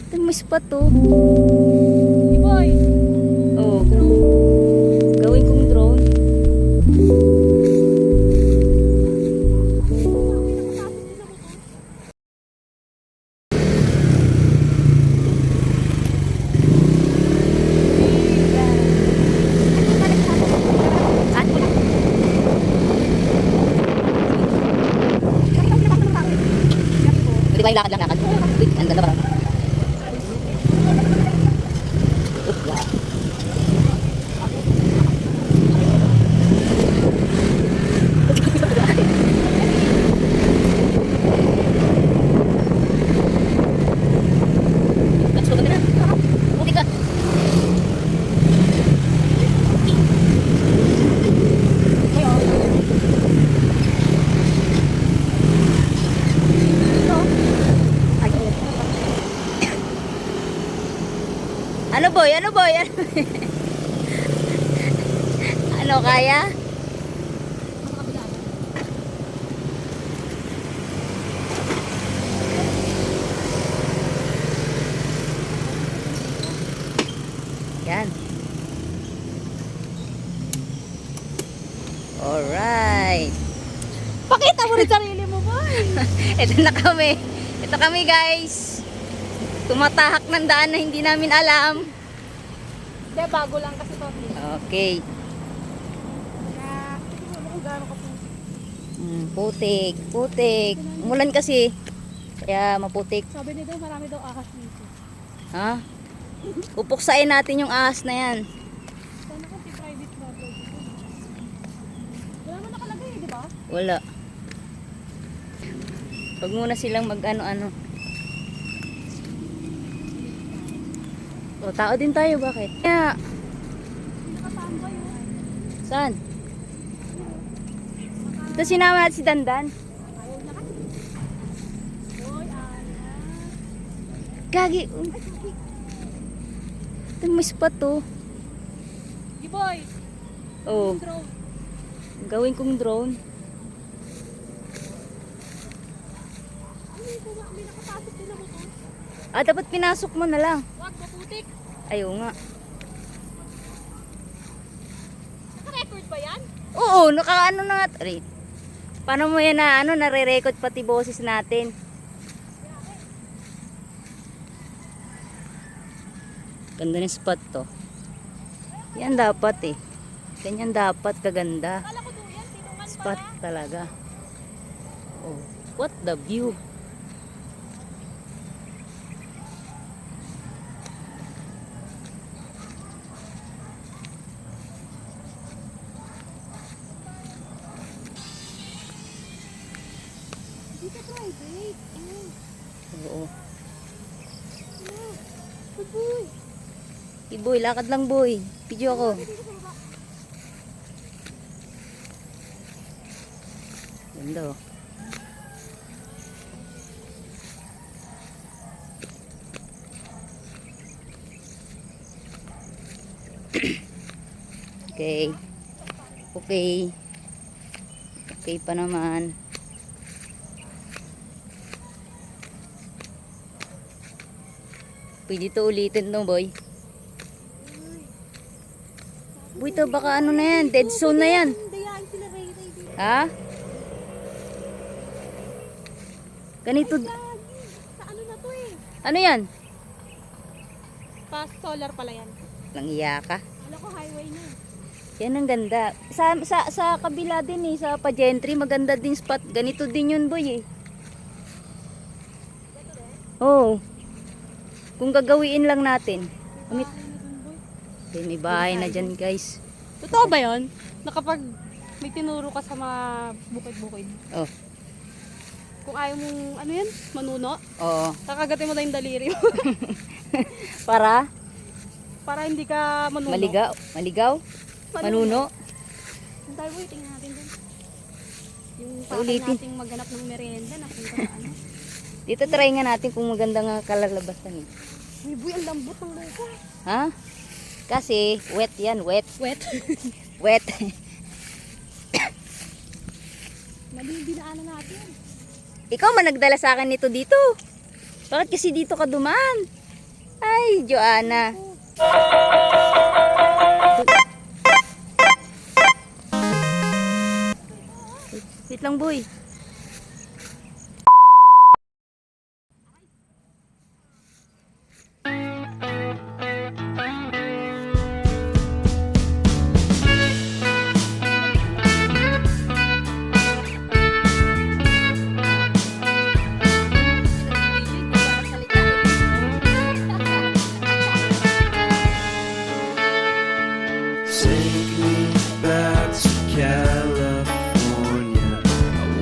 Ito may spot to. Boy. Oh. Gawin kong drone. Pwede ba yung lakad? Wait, ang ganda ba? Ano boy? Ano boy? Ano kaya? Yan. Alright. Pakita mo rin sarili mo, boy. Ito na kami. Ito kami guys. Tumatahak ng daan na hindi namin alam. Hindi, bago lang kasi to. Okay. Kaya, tignan mo kung gaano ka po. Putik. Putik. Umulan kasi. Kaya maputik. Sabi nito, marami daw ahas dito. Ha? Pupuksain natin yung ahas na yan. Sana kung private na vlog ito. Wala naman nakalagay, di ba? Wala. Huwag muna silang mag ano-ano. O, tao din tayo. Bakit? Kaya, Nakatambay yun. saan? Ito sinama natin si Dandan. Ayaw na kasi. Boy, Ana. Gagi. Ito may spot to. Di boy. Oh, Drone. gawin kong drone. Ay, may nakapasok din ako to. Ah, dapat pinasok mo na lang. Wag, maputik. Ayaw nga. Naka-record ba yan? Oo, nakaano na nga. Aray. Paano mo yan na ano, nare-record pati boses natin? Ganda ng spot to. Yan dapat eh. Ganyan dapat kaganda. Akala ko doon yan, tinungan Spot pala. talaga. Oh, what the view. Dito private. Oo. Good boy. Boy, lakad lang boy. Video ako. Dito sa baba. Ganda oh. Okay. Okay. Okay pa naman. Pwede to ulitin no boy. Boy, to baka ano na yan, dead zone na yan. Dayain sila Ray dito. Ha? Ganito. Sa ano na to eh? Ano yan? Past solar pala yan. Nangiya ka. Alam ko highway na. Yan ang ganda. Sa kabila din eh, sa Pagentry, maganda din spot. Ganito din yun boy eh. Oo. Kung gagawin lang natin. Kumit. Okay, may bahay na dyan guys. Totoo ba yun? Na kapag may tinuro ka sa mga bukid-bukid, Oh. kung ayaw mong, ano yan, manuno, Oo. kakagatin mo na yung daliri mo. Para Para hindi ka manuno. maligaw. Maligaw? Manuno? Tayo boy, tingnan natin dun. Yung pakay Ulitin. nating maghanap ng merienda na kung ano. Dito try nga natin kung maganda nga kalalabasan eh. Uy boy, ang lambot ng lupa. Ha? Kasi wet yan, wet. Wet. Wet. Mali yung dinaanan natin. Ikaw man nagdala sa akin nito dito. Bakit kasi dito ka dumaan? Ay, Joanna. Wait lang, boy. Take me back to California. I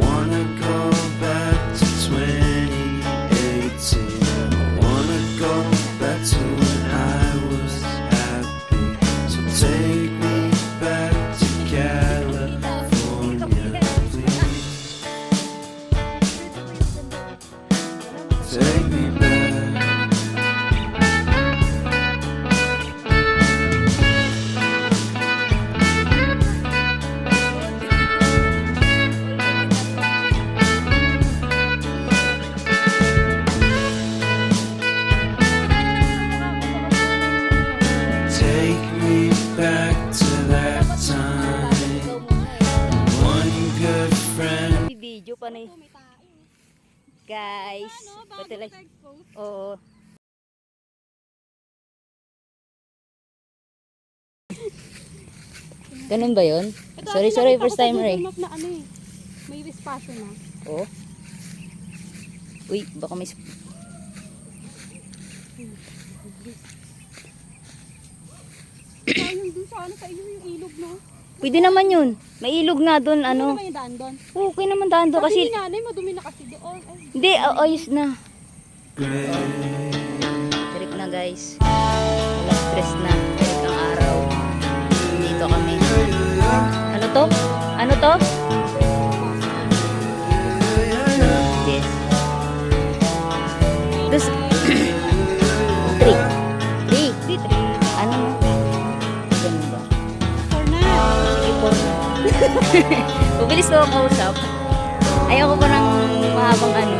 wanna go back to 2018. I wanna go back to when I was happy. So take me back to California, please. Take me back. Take me back to that time. One good friend. Video pa na May tae. Guys. Ano? Pati Bakit like, ka-expose? oo. Ganun ba yun? Ito, Sorry, ate, sorry, nakita ko first sa timer eh. Google Map na ano eh. May espasyo na. Oo. Uy, baka may... Sayang dun sa ano sa iyo yung ilog no. Pwede naman yun. May ilog na doon, Ano ano. naman yung daan doon? Okay naman daan doon Sabi kasi... ni nanay, madumi na kasi doon. Ay, Hindi, ayos na. Trip na guys. Wala stress na. Trip ang araw. Dito kami. Ano to? Ano to? Yes. Dos... Three. Three. Ano? Ganun ba? for na. Sige po. Mabilis ko ako kausap. Ayoko pa ng mahabang ano.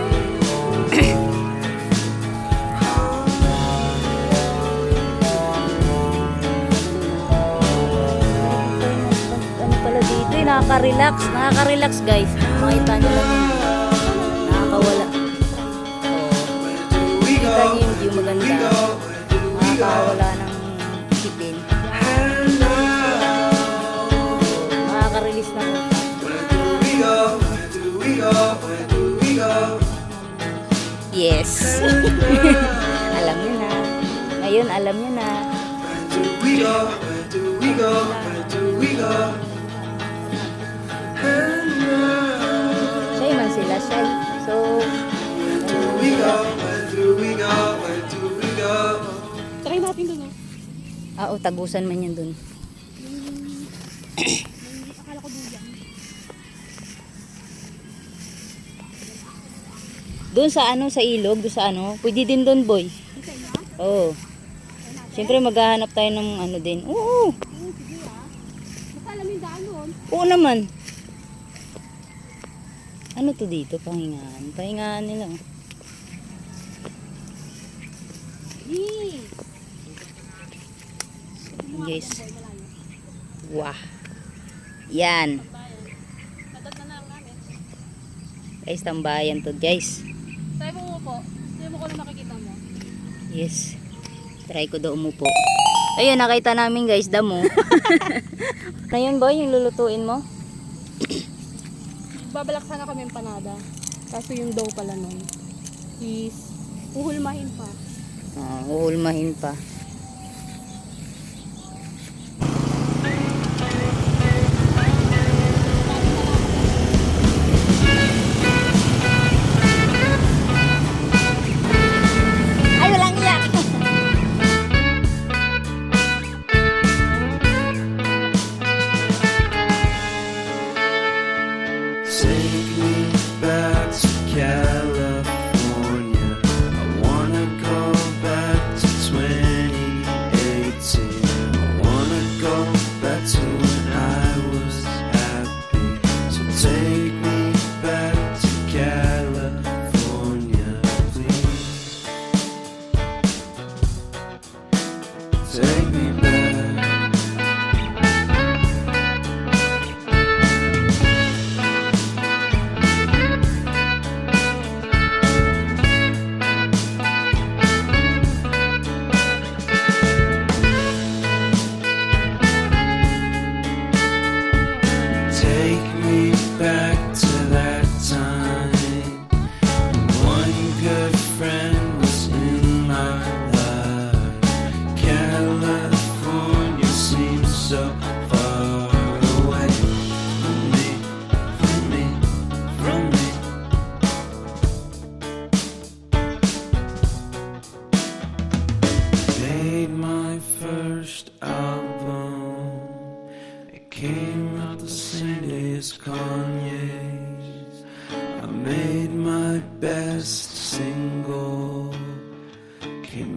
Ano pala dito eh, nakaka-relax. Nakaka-relax guys. Makita nyo lang yun. Nakakawala. Oh. Kita nyo yung view maganda. Nakakawala ng isipin. Nakaka-release na po. Yes. Alam nyo na. Ngayon, alam nyo na. Shy man sila, shy. So, Try natin doon no. tagusan man yan dun. Akala ko doon yan. Doon sa ano, sa ilog, doon sa ano, pwede din doon, boy. Isa na? Oo. Siyempre maghahanap tayo ng ano din. Oo. Sige basta alam yung daan doon. Oo naman. Ano to dito? Pahingaan. Pahingaan nila. Yee! Guys. Wah. Yan. Nadag na lang namin. Guys, tambayan to guys. Try mo mo po. Try mo ko na makikita mo. Yes. Try ko daw umupo. Ayun, nakita namin guys, damo. Ngayon boy, yung lulutuin mo? Babalak sana kami empanada. Kaso yung dough pala nun is uhulmahin pa. Uhulmahin pa. Ay, walang iyak! Take me back to California. I wanna go back to 2018.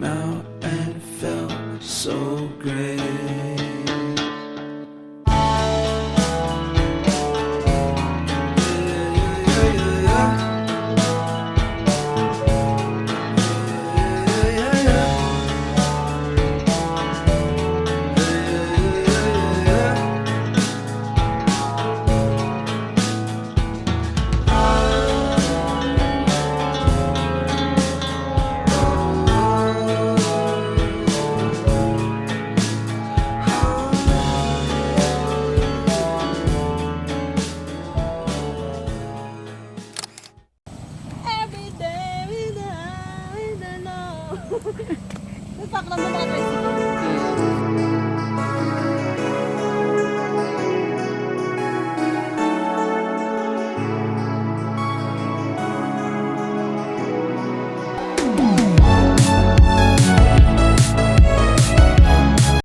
came out and it felt so great. Every day with the know. Nagpakram na mga tricycle.